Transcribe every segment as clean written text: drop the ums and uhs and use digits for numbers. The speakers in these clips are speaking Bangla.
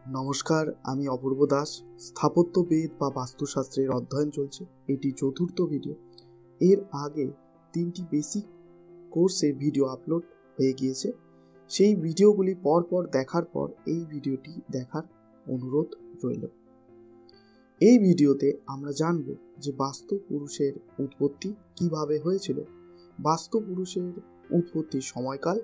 নমস্কার, আমি অপূর্ব দাস। স্থাপত্যবিদ বা বাস্তুশাস্ত্রের অধ্যয়ন চলছে, এটি চতুর্থ ভিডিও। এর আগে 3টি বেসিক কোর্সের ভিডিও আপলোড হয়ে গিয়েছে। সেই ভিডিওগুলি পরপর দেখার পর এই ভিডিওটি দেখার অনুরোধ রইল। এই ভিডিওতে আমরা জানব যে বাস্তু পুরুষের উৎপত্তি কিভাবে হয়েছিল, বাস্তু পুরুষের উৎপত্তির সময়কাল,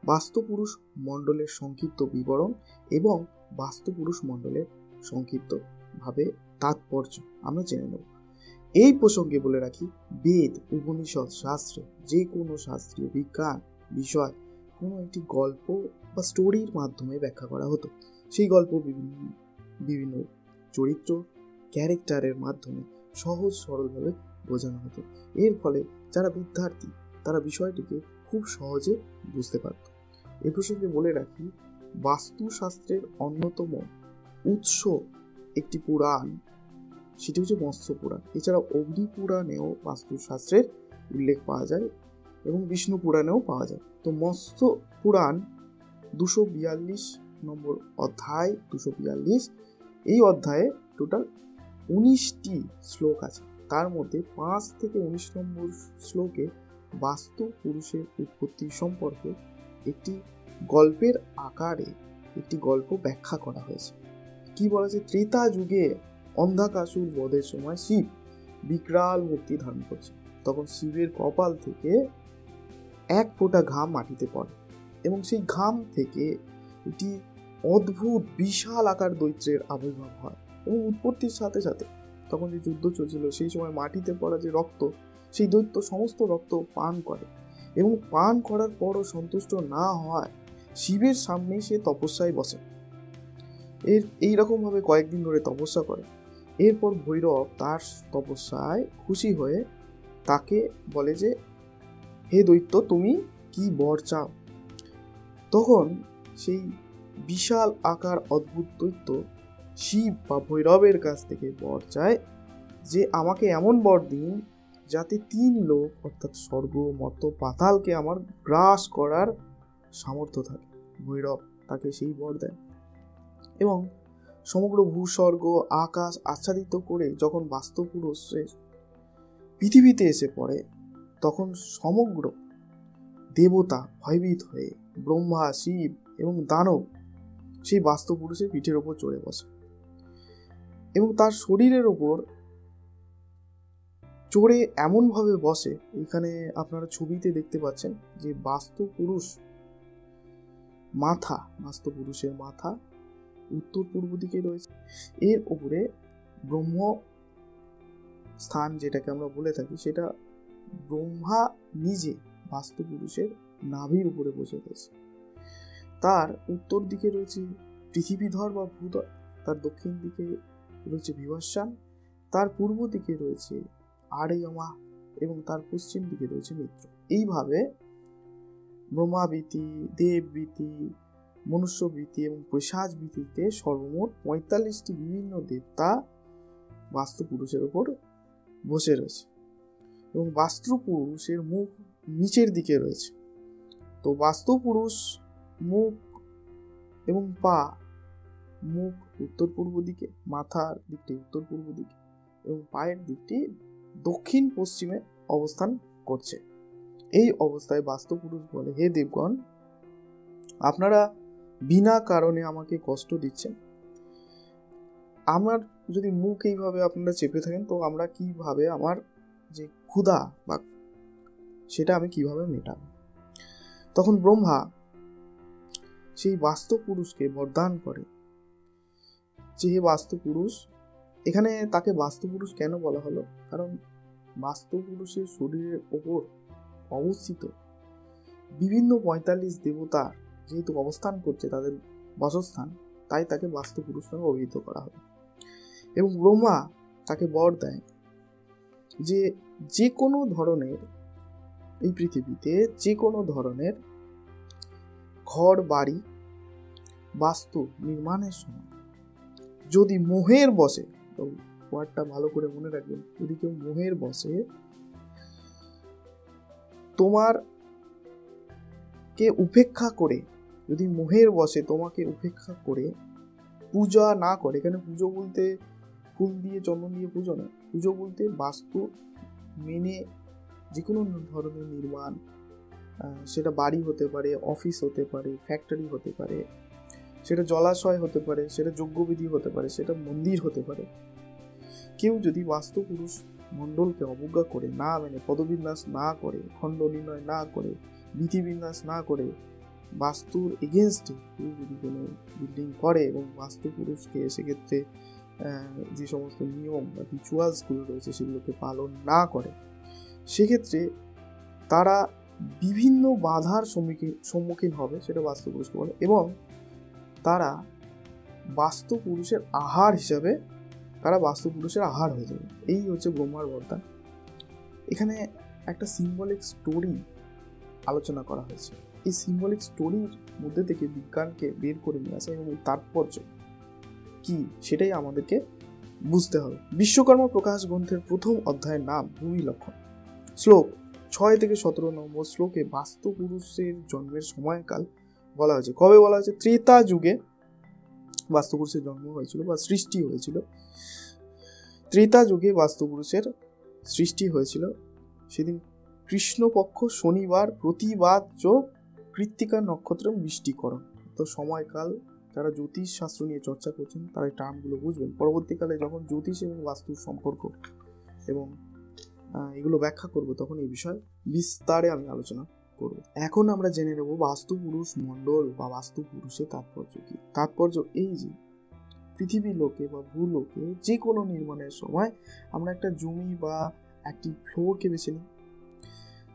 বাস্তু পুরুষ মণ্ডলের সংক্ষিপ্ত বিবরণ এবং বাস্তু পুরুষ মণ্ডলের সংক্ষিপ্তভাবে তাৎপর্য আমরা জেনে নেব। এই প্রসঙ্গে বলে রাখি, বেদ, উপনিষদ, শাস্ত্রে যে কোনো শাস্ত্রীয় বিজ্ঞান বিষয় কোনো একটি গল্প বা স্টোরির মাধ্যমে ব্যাখ্যা করা হতো। সেই গল্প বিভিন্ন চরিত্র ক্যারেক্টারের মাধ্যমে সহজ সরলভাবে বোঝানো হতো। এর ফলে যারা বিদ্যার্থী তারা বিষয়টিকে খুব সহজে বুঝতে পারত। এ প্রসঙ্গে বলে রাখি, বাস্তুশাস্ত্রের অন্যতম উৎস একটি পুরাণ, সেটি হচ্ছে মৎস্য পুরাণ। এছাড়া অগ্নি পুরাণেও বাস্তুশাস্ত্রের উল্লেখ পাওয়া যায় এবং বিষ্ণু পুরাণেও পাওয়া যায়। তো মৎস্য পুরাণ 242 নম্বর অধ্যায়, 242, এই অধ্যায়ে টোটাল 19টি শ্লোক আছে। তার মধ্যে 5 থেকে 19 নম্বর শ্লোকে বাস্তু পুরুষের উৎপত্তি সম্পর্কে একটি গল্পের আকারে একটি গল্প ব্যাখ্যা করা হয়েছে। কি বলা যায়, ত্রেতা যুগে অন্ধাকাসুর বধের সময় শিব বিকরাল মূর্তি ধারণ করছে। তখন শিবের কপাল থেকে এক ফোঁটা ঘাম মাটিতে পড়ে এবং সেই ঘাম থেকে একটি অদ্ভুত বিশাল আকার দৈত্যের আবির্ভাব হয়। এবং উৎপত্তির সাথে সাথে তখন যে যুদ্ধ চলছিল, সেই সময় মাটিতে পড়া যে রক্ত, সেই দৈত্য সমস্ত রক্ত পান করে এবং পান করার পরও সন্তুষ্ট না হয় শিবের সামনে সে তপস্যায় বসে। এইরকমভাবে কয়েকদিন ধরে তপস্যা করে। এরপর ভৈরব তার তপস্যায় খুশি হয়ে তাকে বলে যে, হে দৈত্য, তুমি কি বর চাও? তখন সেই বিশাল আকার অদ্ভুত দৈত্য শিব বা ভৈরবের কাছ থেকে বর চায় যে, আমাকে এমন বর দিন যাতে 3 লোক অর্থাৎ স্বর্গ, মর্ত, পাতালকে আমার গ্রাস করার সামর্থ্য থাকে। ভৈরব তাকে সেই বর দেয় এবং সমগ্র ভূস্বর্গ আকাশ আচ্ছাদিত করে যখন বাস্তু পুরুষের পৃথিবীতে এসে পড়ে, তখন সমগ্র দেবতা ভয়ভীত হয়ে ব্রহ্মা, শিব এবং দানব সেই বাস্তু পুরুষের পিঠের ওপর চড়ে বসে এবং তার শরীরের ওপর চড়ে এমনভাবে বসে, এখানে আপনারা ছবিতে দেখতে পাচ্ছেন যে বাস্তু পুরুষের মাথা উত্তর পূর্ব দিকে রয়েছে। এর উপরে ব্রহ্ম স্থান যেটাকে আমরা বলে থাকি, সেটা ব্রহ্মা নিজে বাস্তু পুরুষের নাভির উপরে বসে রয়েছে। তার উত্তর দিকে রয়েছে পৃথিবীধর বা ভূধর, তার দক্ষিণ দিকে রয়েছে বিভস্বান, তার পূর্ব দিকে রয়েছে আর্যমা এবং তার পশ্চিম দিকে রয়েছে মিত্র। এইভাবে ব্রহ্মাবৃত্তি, দেববৃত্তি, মনুষ্যবৃত্তি এবং পৈশাচবৃত্তিতে সর্বমোট 45টি বিভিন্ন দেবতা বাস্তু পুরুষের উপর বসে রয়েছে এবং বাস্তু পুরুষের মুখ নিচের দিকে রয়েছে। তো বাস্তু পুরুষ মুখ এবং মুখ উত্তর পূর্ব দিকে, মাথার দিকটি উত্তর পূর্ব দিকে এবং পায়ের দিকটি দক্ষিণ পশ্চিমে অবস্থান করছে। এই অবস্থায় বাস্তু পুরুষ বলে, হে দেবগণ, আপনারা বিনা কারণে আমাকে কষ্ট দিচ্ছেন। আমার যদি মুখ এইভাবে আপনারা চেপে থাকেন, তো আমরা কিভাবে আমার যে ক্ষুধা বা সেটা আমি কিভাবে মেটাবো? তখন ব্রহ্মা সেই বাস্তু পুরুষকে বরদান করে যে, হে বাস্তু পুরুষ, এখানে তাকে বাস্তু পুরুষ কেন বলা হলো? কারণ বাস্তু পুরুষের শরীরের ওপর অবস্থিত বিভিন্ন 45 দেবতা যেহেতু অবস্থান করছে তাদের বাসস্থান, তাই তাকে বাস্তু পুরুষ নামে অভিহিত করা হয়। এবং ব্রহ্মা তাকে বর দেয় যে, যে কোনো ধরনের এই পৃথিবীতে যে কোনো ধরনের ঘর বাড়ি বাস্তু নির্মাণের সময় যদি মোহের বশে, তো ওয়ার্ডটা ভালো করে মনে রাখবেন, যদি কেউ মোহের বশে তোমাকে উপেক্ষা করে পূজা না করে, এখানে পুজো বলতে ফুল দিয়ে চন্দন দিয়ে পুজো না, পুজো বলতে বাস্তু মেনে যে কোনো ধরনের নির্মাণ, সেটা বাড়ি হতে পারে, অফিস হতে পারে, ফ্যাক্টরি হতে পারে, সেটা জলাশয় হতে পারে, সেটা যজ্ঞবিধি হতে পারে, সেটা মন্দির হতে পারে। কেউ যদি বাস্তু পুরুষ মণ্ডলকে অবজ্ঞা করে, না মেনে, পদবিন্যাস না করে, খণ্ড নির্ণয় না করে, বিধিবিন্যাস না করে, বাস্তুর এগেনস্টে কেউ যদি কোনো বিল্ডিং করে এবং বাস্তু পুরুষকে সেক্ষেত্রে যে সমস্ত নিয়ম বা রিচুয়ালসগুলো রয়েছে সেগুলোকে পালন না করে, সেক্ষেত্রে তারা বিভিন্ন বাধার সম্মুখীন হবে, সেটা বাস্তু পুরুষকে বলে, এবং তারা বাস্তু পুরুষের আহার হিসাবে তারা বাস্তু পুরুষের আহার হয়ে যাবে। এই হচ্ছে ব্রহ্মার বরদান। এখানে একটা সিম্বলিক স্টোরি আলোচনা করা হয়েছে। এই সিম্বলিক স্টোরির মধ্যে থেকে বিজ্ঞানকে বের করে নিয়ে আসা এবং তাৎপর্য কি সেটাই আমাদেরকে বুঝতে হবে। বিশ্বকর্মা প্রকাশ গ্রন্থের প্রথম অধ্যায়ের নাম ভূমি লক্ষণ। শ্লোক 6 থেকে 17 নম্বর শ্লোকে বাস্তু পুরুষের জন্মের সময়কাল বলা হয়েছে। কবে বলা হয়েছে? ত্রেতা যুগে বাস্তু পুরুষের জন্ম হয়েছিল বা সৃষ্টি হয়েছিল। ত্রেতা যুগে বাস্তু পুরুষের সৃষ্টি হয়েছিল। সেদিন কৃষ্ণপক্ষ শনিবার, প্রতিবাদ যোগ, কৃত্তিকা নক্ষত্র, বৃষ্টিকরণ। তো সময়কাল, যারা জ্যোতিষ শাস্ত্র নিয়ে চর্চা করছেন তারা এই টার্মগুলো বুঝবেন। পরবর্তীকালে যখন জ্যোতিষ এবং বাস্তুর সম্পর্ক এবং এগুলো ব্যাখ্যা করব তখন এই বিষয় বিস্তারে আমি আলোচনা করব। এখন আমরা জেনে নেব বাস্তু পুরুষ মণ্ডল বা বাস্তু পুরুষের তাৎপর্য কি। তাৎপর্য এই যে পৃথিবী লোকে বা ভূলোকে যে কোনো নির্মাণের সময় আমরা একটা জমি বা একটি ফ্লোরকে বেছে নিই।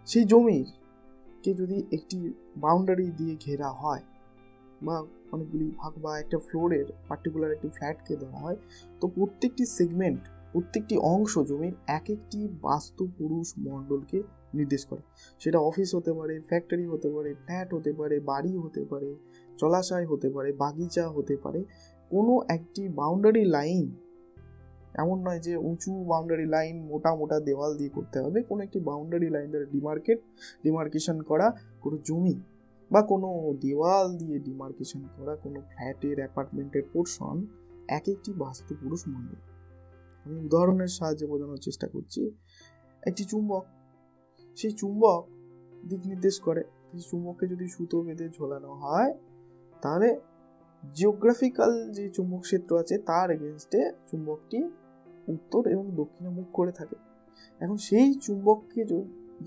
সেই জমিকে যদি একটি বাউন্ডারি দিয়ে ঘেরা হয় বা অনেকগুলি ভাগ বা একটা ফ্লোরের পার্টিকুলার একটি ফ্ল্যাটকে দেওয়া হয়, তো প্রত্যেকটি সেগমেন্ট, প্রত্যেকটি অংশ জমির এক একটি বাস্তু পুরুষ মণ্ডলকে নির্দেশ করে। সেটা অফিস হতে পারে, ফ্যাক্টরি হতে পারে, ফ্ল্যাট হতে পারে, বাড়ি হতে পারে, জলাশয় হতে পারে, বাগিচা হতে পারে। কোনো একটি বাউন্ডারি লাইন, এমন নয় যে উঁচু বাউন্ডারি লাইন মোটা মোটা দেওয়াল দিয়ে করতে হবে। কোনো একটি বাউন্ডারি লাইন দ্বারা ডিমার্কেশন করা কোনো জমি বা কোনো দেওয়াল দিয়ে ডিমার্কেশন করা কোনো ফ্ল্যাটের, অ্যাপার্টমেন্টের পোর্শন এক একটি বাস্তু পুরুষ মণ্ডল। আমি উদাহরণের সাহায্যে বোঝানোর চেষ্টা করছি। একটি চুম্বক, সেই চুম্বক দিক নির্দেশ করে। সেই চুম্বককে যদি সুতো বেঁধে ঝোলানো হয় তাহলে জিওগ্রাফিক্যাল যে চুম্বক ক্ষেত্র আছে তার এগেনস্টে চুম্বকটি উত্তর এবং দক্ষিণে মুখ করে থাকে। এখন সেই চুম্বককে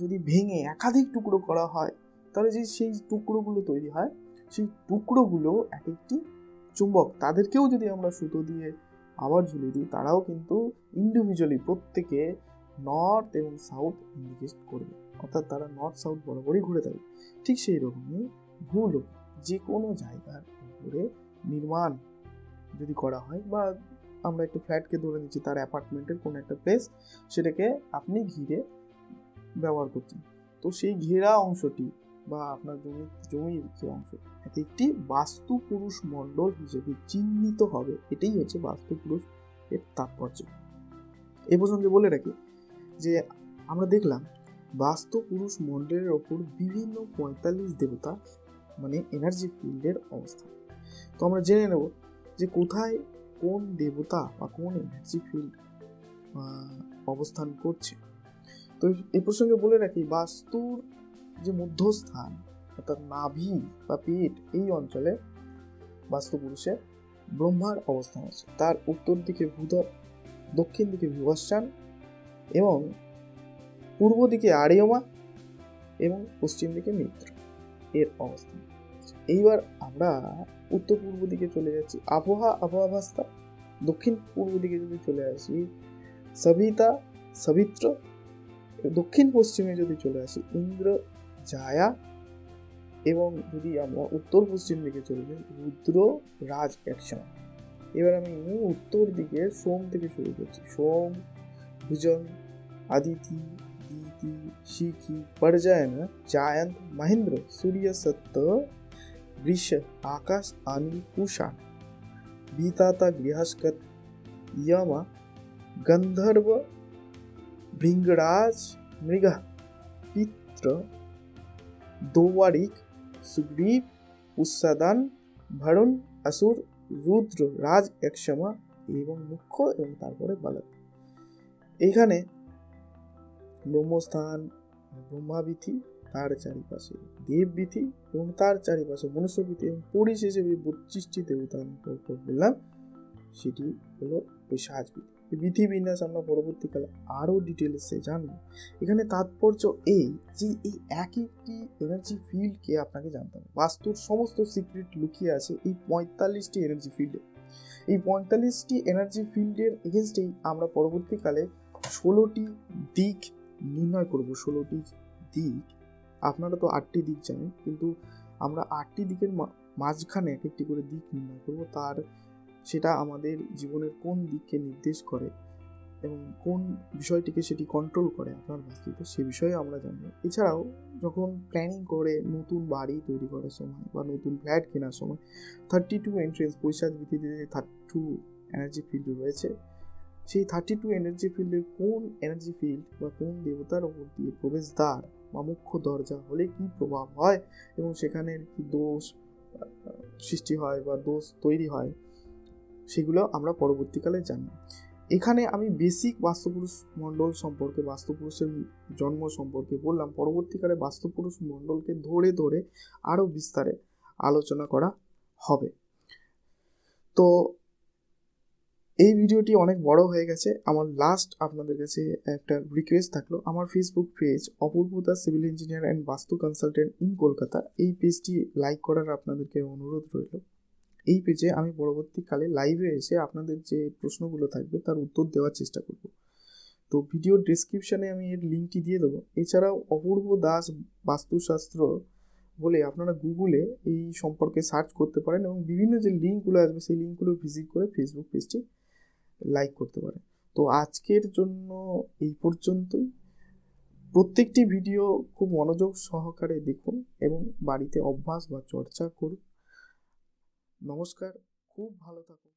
যদি ভেঙে একাধিক টুকরো করা হয় তাহলে যে সেই টুকরোগুলো তৈরি হয়, সেই টুকরোগুলো এক একটি চুম্বক। তাদেরকেও যদি আমরা সুতো দিয়ে আবার ঝুলিয়ে দিই, তারাও কিন্তু ইন্ডিভিজুয়ালি প্রত্যেকে নর্থ এবং সাউথ ইন্ডিকেট করবে, অর্থাৎ তারা নর্থ সাউথ বরাবরই ঘুরে থাকবে। ঠিক সেই রকমই ভূলোক, যে কোনো জায়গার উপরে নির্মাণ যদি করা হয়, বা আমরা একটু ফ্ল্যাটকে ধরে নিচ্ছি, তার অ্যাপার্টমেন্টের কোনো একটা প্লেস, সেটাকে আপনি ঘিরে ব্যবহার করছেন, তো সেই ঘেরা অংশটি বা আপনার জমির যে অংশ একটি বাস্তু পুরুষ মণ্ডল হিসেবে চিহ্নিত হবে। এটাই হচ্ছে বাস্তু পুরুষ এর তাৎপর্য। এ প্রসঙ্গে বলে রাখি যে আমরা দেখলাম বাস্তু পুরুষ মণ্ডলের ওপর বিভিন্ন 45 দেবতা মানে এনার্জি ফিল্ডের অবস্থান। তো আমরা জেনে নেব যে কোথায় কোন দেবতা বা কোন এনার্জি ফিল্ড অবস্থান করছে। তো এই প্রসঙ্গে বলে রাখি বাস্তুর যে মধ্যস্থান অর্থাৎ নাভি বা পেট, এই অঞ্চলে বাস্তু পুরুষের ব্রহ্মার অবস্থান আছে। তার উত্তর দিকে ভূধর, দক্ষিণ দিকে বিভস্যান এবং পূর্ব দিকে আর্যমা এবং পশ্চিম দিকে মিত্র এর অবস্থান। এইবার আমরা উত্তর পূর্ব দিকে চলে যাচ্ছি আবহাওয়াভাস্তা, দক্ষিণ পূর্ব দিকে যদি চলে আসি সবিতা সবিত্র, দক্ষিণ পশ্চিমে যদি চলে আসি ইন্দ্র জায়া, এবং যদি আমরা উত্তর পশ্চিম দিকে চলে যাই রুদ্র রাজ অ্যাকশন। এবার আমি উত্তর দিকে সোম থেকে শুরু করছি। সোম, ভুজং, আদিতি, दीति, शिखी, पर्जयन, जायंत, महेंद्र, सूर्य, सत्त, वृष, आकाश, अनिल, कुषाण, बीताता, गृहस्कत, यम, गंधर्व, भृंगराज, मृग, पित्र, दोवारिक, सुग्रीव, उस्सदन, भरुण, असुर, রুদ্র রাজ একসমা এবং মুখ্য এবং তারপরে বালক। এইখানে ব্রহ্মস্থান, ব্রহ্মাবিথি, তার চারিপাশে দেববিথি এবং তার চারিপাশে মনুষ্যবিথি এবং পরিশেষে 32টি দেবতা আমি বললাম, সেটি হলো পিশাচবিথি। এই বিধি বিন্যাস আমরা পরবর্তীকালে আরও ডিটেলসে জানবো। এখানে তাৎপর্য এই যে এই এক একটি এনার্জি ফিল্ডকে আপনাকে জানতে হবে। বাস্তুর সমস্ত সিক্রেট লুকিয়ে আছে এই 45টি এনার্জি ফিল্ডে। এই 45টি এনার্জি ফিল্ডের এগেনস্টেই আমরা পরবর্তীকালে 16টি দিক নির্ণয় করব। 16টি দিক, আপনারা তো 8টি দিক জানেন, কিন্তু আমরা 8টি দিকের মাঝখানে এক একটি করে দিক নির্ণয় করব। সেটা আমাদের জীবনের কোন দিককে নির্দেশ করে এবং কোন বিষয়টিকে সেটি কন্ট্রোল করে আপনার বাস্তুতে, সে বিষয়ে আমরা জানবো। এছাড়াও যখন প্ল্যানিং করে নতুন বাড়ি তৈরি করার সময় বা নতুন ফ্ল্যাট কেনার সময় 32 এন্ট্রেন্স পৈশাচবিথিতে 32 এনার্জি ফিল্ড রয়েছে, সেই 32 এনার্জি ফিল্ডের কোন এনার্জি ফিল্ড বা কোন দেবতার ওপর দিয়ে প্রবেশদ্বার বা মুখ্য দরজা হলে কি প্রভাব হয় এবং সেখানে কি দোষ সৃষ্টি হয় বা দোষ তৈরি হয়, সেগুলো আমরা পরবর্তীকালে জানি। এখানে আমি বেসিক বাস্তুপুরুষ মণ্ডল সম্পর্কে, বাস্তুপুরুষের জন্ম সম্পর্কে বললাম। পরবর্তীকালে বাস্তুপুরুষ মণ্ডলকে ধরে ধরে আরও বিস্তারে আলোচনা করা হবে। তো এই ভিডিওটি অনেক বড় হয়ে গেছে। আমার লাস্ট আপনাদের কাছে একটা রিকোয়েস্ট থাকলো, আমার Facebook page Apurba Das civil engineer and বাস্তু কনসালটেন্ট ইন কলকাতা, এই পেজটি লাইক করার আপনাদেরকে অনুরোধ রইল। এই পেজে আমি পরবর্তীকালে লাইভে এসে আপনাদের যে প্রশ্নগুলো থাকবে তার উত্তর দেওয়ার চেষ্টা করব। তো ভিডিওর ডেসক্রিপশানে আমি এর লিঙ্কটি দিয়ে দেবো। এছাড়াও অপূর্ব দাস বাস্তুশাস্ত্র বলে আপনারা গুগলে এই সম্পর্কে সার্চ করতে পারেন এবং বিভিন্ন যে লিঙ্কগুলো আসবে সেই লিঙ্কগুলো ভিজিট করে ফেসবুক পেজটি লাইক করতে পারেন। তো আজকের জন্য এই পর্যন্তই। প্রত্যেকটি ভিডিও খুব মনোযোগ সহকারে দেখুন এবং বাড়িতে অভ্যাস বা চর্চা করুন। নমস্কার, খুব ভালো থাকুন।